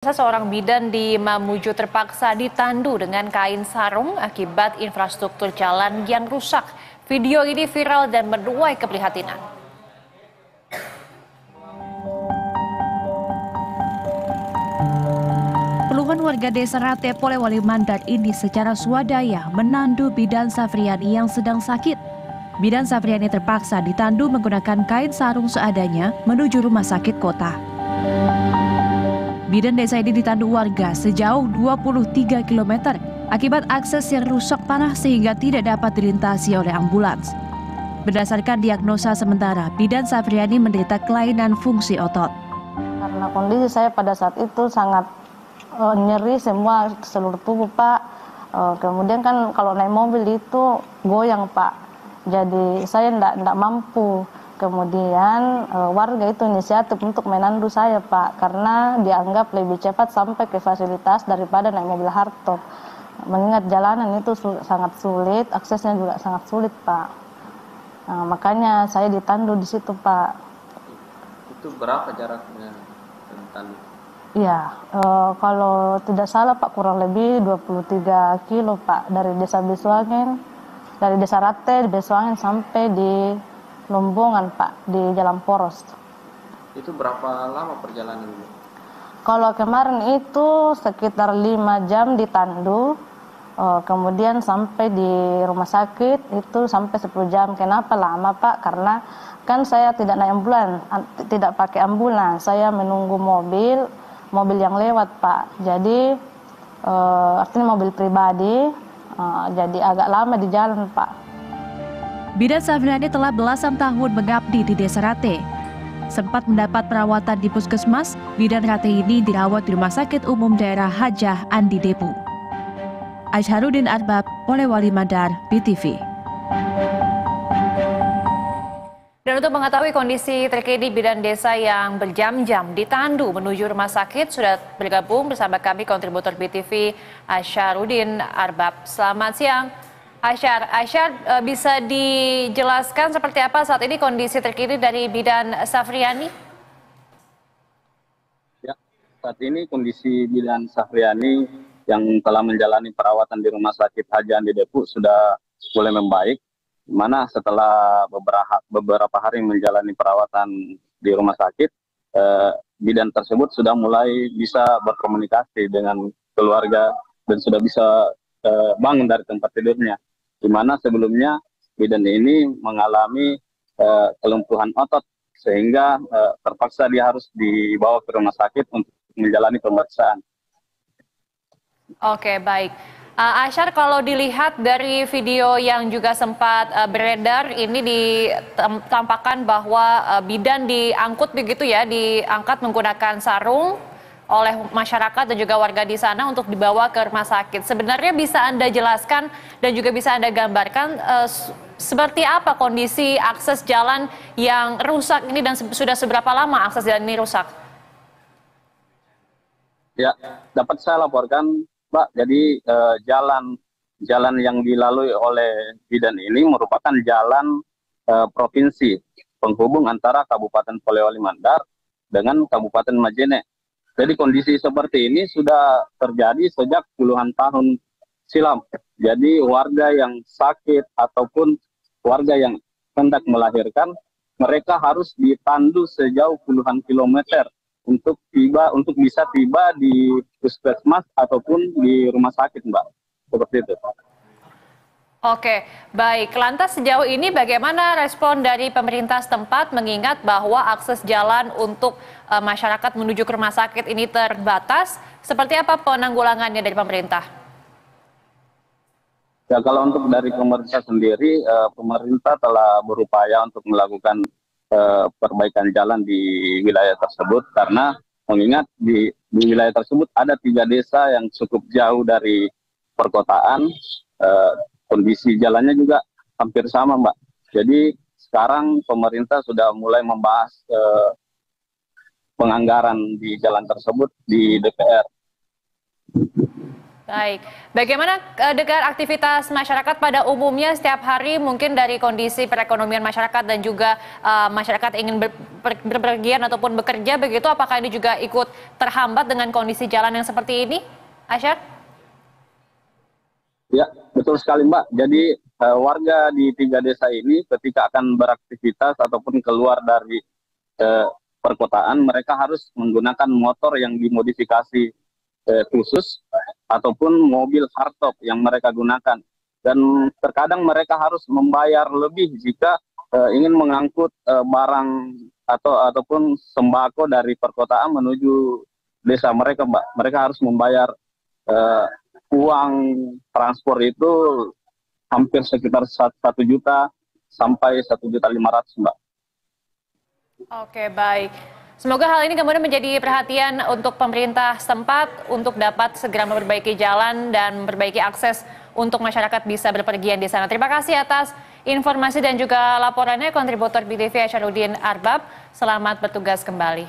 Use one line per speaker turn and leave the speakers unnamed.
Seorang bidan di Mamuju terpaksa ditandu dengan kain sarung akibat infrastruktur jalan yang rusak. Video ini viral dan menuai keprihatinan. Puluhan warga desa Rate, Polewali Mandar ini secara swadaya menandu bidan Safriani yang sedang sakit. Bidan Safriani terpaksa ditandu menggunakan kain sarung seadanya menuju rumah sakit kota. Bidan desa ini ditandu warga sejauh 23 km akibat akses yang rusak parah sehingga tidak dapat dilintasi oleh ambulans. Berdasarkan diagnosa sementara, bidan Safriani menderita kelainan fungsi otot.
Karena kondisi saya pada saat itu sangat nyeri semua seluruh tubuh, Pak. Kemudian kan kalau naik mobil itu goyang, Pak. Jadi saya tidak mampu. Kemudian warga itu inisiatif untuk menandu saya, Pak, karena dianggap lebih cepat sampai ke fasilitas daripada naik mobil hardtop. Mengingat jalanan itu sangat sulit, aksesnya juga sangat sulit, Pak. Makanya saya ditandu di situ, Pak.
Itu berapa jaraknya tandu?
Iya, kalau tidak salah, Pak, kurang lebih 23 kilo, Pak, dari desa Besuangin, dari desa Rate, Besuangin sampai di Lombongan, Pak, di Jalan Poros.
Itu berapa lama perjalanan?
Kalau kemarin itu sekitar 5 jam ditandu, kemudian sampai di rumah sakit itu sampai 10 jam. Kenapa lama, Pak? Karena kan saya tidak naik ambulans, tidak pakai ambulans. Saya menunggu mobil yang lewat, Pak. Jadi artinya mobil pribadi, jadi agak lama di jalan, Pak.
Bidan Safriani telah belasan tahun mengabdi di desa Rate. Sempat mendapat perawatan di puskesmas, bidan Rate ini dirawat di Rumah Sakit Umum Daerah Hajah Andi Depu. Aisharudin Arbab, Polewali Mandar, BTV. Dan untuk mengetahui kondisi terkini bidan desa yang berjam-jam ditandu menuju rumah sakit, sudah bergabung bersama kami kontributor BTV Aisharudin Arbab. Selamat siang. Aisyar, bisa dijelaskan seperti apa saat ini kondisi terkini dari bidan Safriani?
Ya, saat ini kondisi bidan Safriani yang telah menjalani perawatan di Rumah Sakit Hajah Andi Depok sudah mulai membaik, di mana setelah beberapa hari menjalani perawatan di rumah sakit, bidan tersebut sudah mulai bisa berkomunikasi dengan keluarga dan sudah bisa bangun dari tempat tidurnya. Di mana sebelumnya bidan ini mengalami kelumpuhan otot sehingga terpaksa dia harus dibawa ke rumah sakit untuk menjalani pemeriksaan.
Oke, baik. Aisyar, kalau dilihat dari video yang juga sempat beredar, ini ditampakkan bahwa bidan diangkut begitu ya, diangkat menggunakan sarung oleh masyarakat dan juga warga di sana untuk dibawa ke rumah sakit. Sebenarnya bisa Anda jelaskan dan juga bisa Anda gambarkan seperti apa kondisi akses jalan yang rusak ini dan sudah seberapa lama akses jalan ini rusak?
Ya, dapat saya laporkan, Mbak. Jadi jalan yang dilalui oleh bidan ini merupakan jalan provinsi penghubung antara Kabupaten Polewali Mandar dengan Kabupaten Majene. Jadi kondisi seperti ini sudah terjadi sejak puluhan tahun silam. Jadi warga yang sakit ataupun warga yang hendak melahirkan, mereka harus ditandu sejauh puluhan kilometer untuk bisa tiba di puskesmas ataupun di rumah sakit, Mbak. Seperti itu.
Oke, baik. Lantas sejauh ini bagaimana respon dari pemerintah setempat mengingat bahwa akses jalan untuk masyarakat menuju ke rumah sakit ini terbatas? Seperti apa penanggulangannya dari pemerintah?
Ya, kalau untuk dari pemerintah sendiri, pemerintah telah berupaya untuk melakukan perbaikan jalan di wilayah tersebut karena mengingat di wilayah tersebut ada 3 desa yang cukup jauh dari perkotaan. Kondisi jalannya juga hampir sama, Mbak. Jadi sekarang pemerintah sudah mulai membahas penganggaran di jalan tersebut di DPR.
Baik, bagaimana dengan aktivitas masyarakat pada umumnya setiap hari mungkin dari kondisi perekonomian masyarakat dan juga masyarakat ingin berpergian ataupun bekerja begitu, apakah ini juga ikut terhambat dengan kondisi jalan yang seperti ini, Asyar?
Ya, betul sekali Mbak. Jadi warga di 3 desa ini ketika akan beraktivitas ataupun keluar dari perkotaan, mereka harus menggunakan motor yang dimodifikasi khusus ataupun mobil hardtop yang mereka gunakan, dan terkadang mereka harus membayar lebih jika ingin mengangkut barang ataupun sembako dari perkotaan menuju desa mereka, Mbak. Mereka harus membayar uang transport itu hampir sekitar 1 juta sampai 1.500.000, Mbak.
Oke, baik. Semoga hal ini kemudian menjadi perhatian untuk pemerintah setempat untuk dapat segera memperbaiki jalan dan memperbaiki akses untuk masyarakat bisa berpergian di sana. Terima kasih atas informasi dan juga laporannya kontributor BTV Asharuddin Arbab. Selamat bertugas kembali.